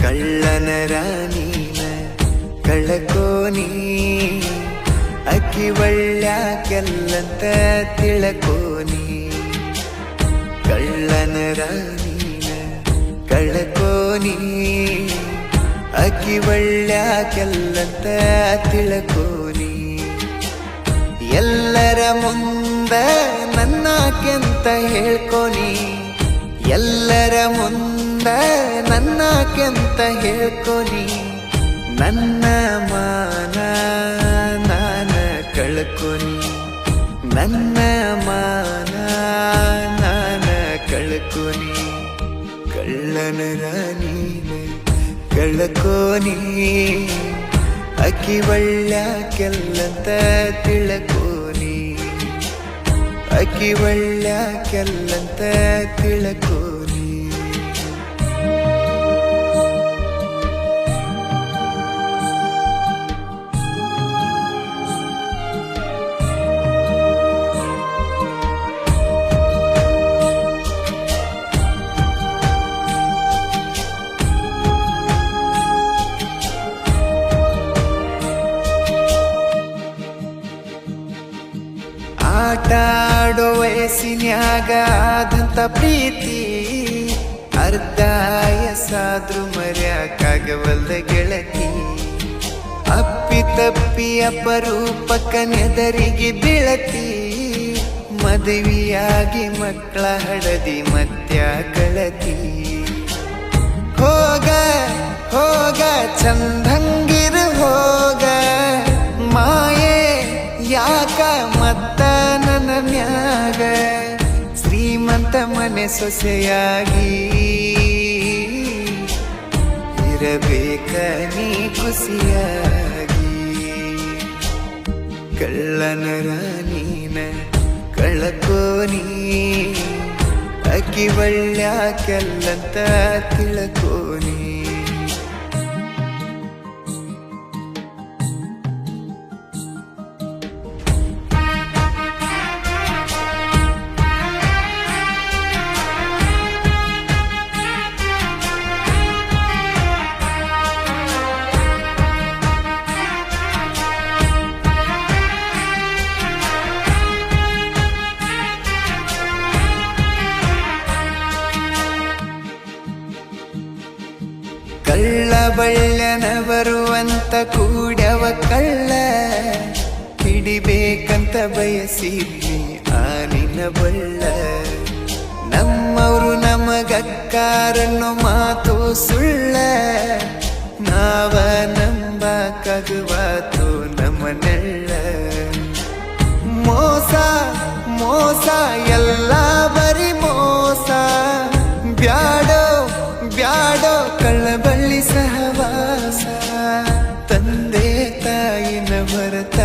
ಕಳ್ಳನ ರಾಣಿನ ಕಳಕೋನಿ ಅಕ್ಕಿ ಒಳ್ಳ್ಯಾಕೆಲ್ಲಂತ ತಿಳಕೋನಿ ಕಳ್ಳನ ರಾಣಿನ ಕಳಕೋನಿ ಅಕ್ಕಿ ಒಳ್ಳ್ಯಾಕೆಲ್ಲಂತ ತಿಳಕೋನಿ ಎಲ್ಲರ ಮುಂದ ನನ್ನಾಕೆಂತ ಹೇಳ್ಕೋನಿ ಎಲ್ಲರ ಮುಂದ ನನ್ನಾಕೆಂತ ಹೇಳ್ಕೋನಿ ನನ್ನ ಮಾನ ನಾನ ಕಳ್ಕೋನಿ ನನ್ನ ಮಾನ ನಾನ ಕಳ್ಕೋನಿ ಕಳ್ಳನ ರಾಣಿನ ಕಳ್ಕೋನಿ ಅಕ್ಕಿ ಒಳ್ಳ್ಯಾಕೆಲ್ಲಂತ ತಿಳ್ಕೋನಿ ಅಕ್ಕಿ ಒಳ್ಳ್ಯಾಕೆಲ್ಲಂತ ತಿಳ್ಕೋನಿ ಆಟ ಆಡೋ ವಯಸ್ಸಿನ್ಯಾಗ ಆದಂತ ಪ್ರೀತಿ ಅರ್ಧ ವಯಸ್ಸಾದ್ರೂ ಮರ್ಯಾಕಾಗವಲ್ದ ಗೆಳತಿ ಅಪ್ಪಿ ತಪ್ಪಿ ಅಪರೂಪಕ್ಕ ನೆದರಿಗೆ ಬೀಳತಿ ಮದುವೆಯಾಗಿ ಮಕ್ಕಳ ಹಡದಿ ಮತ್ಯ ಕಳತಿ ಹೋಗ ಹೋಗ ಚಂದಂಗಿರು ಹೋಗ ಮಾಯೆ ಯಾಕ ಮತ್ತ ನನ್ನ ಮ್ಯಾಗ ಶ್ರೀಮಂತ ಮನೆ ಸೊಸೆಯಾಗಿ ಇರಬೇಕ ನೀ ಖುಷಿಯಾಗಿ ಕಳ್ಳನ ರಾಣಿನ ಕಳಕೋನಿ ಅಕ್ಕಿ ಒಳ್ಳ್ಯಾಕೆಲ್ಲಂತ ತಿಳ್ಕೋನಿ ಕಳ್ಳ ಬಳ್ಳನ ಬರುವಂತ ಕೂಡ್ಯವ ಕಳ್ಳ ಹಿಡಿಬೇಕಂತ ಬಯಸಿದ್ನಿ ಆನಿನ ಬಳ್ಳ ನಮ್ಮವರು ನಮಗಕ್ಕಾರನ್ನು ಮಾತು ಸುಳ್ಳ ನಾವ ನಂಬಕಾಗುವಾತು ನಮ್ಮನೆಳ್ಳ ಮೋಸ ಮೋಸ ಎಲ್ಲ ಬರಿ ಮೋಸ ಬ್ಯಾಡೋ ಬ್ಯಾಡೋ ಕಳ್ಳಬಳ್ಳಿ ಸಹವಾಸ ತಂದೆ ತಾಯಿನ ಭರತ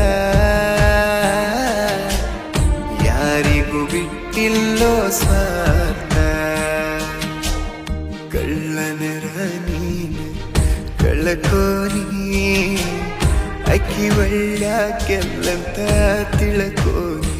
ಯಾರಿಗೂ ಬಿಟ್ಟಿಲ್ಲೋ ಸ್ವಾರ್ಥ ಕಳ್ಳನ ರಾಣಿನ ಕಳಕೋನಿ ಅಕ್ಕಿ ಒಳ್ಳ್ಯಾಕೆಲ್ಲಂತ ತಿಳ್ಕೋನಿ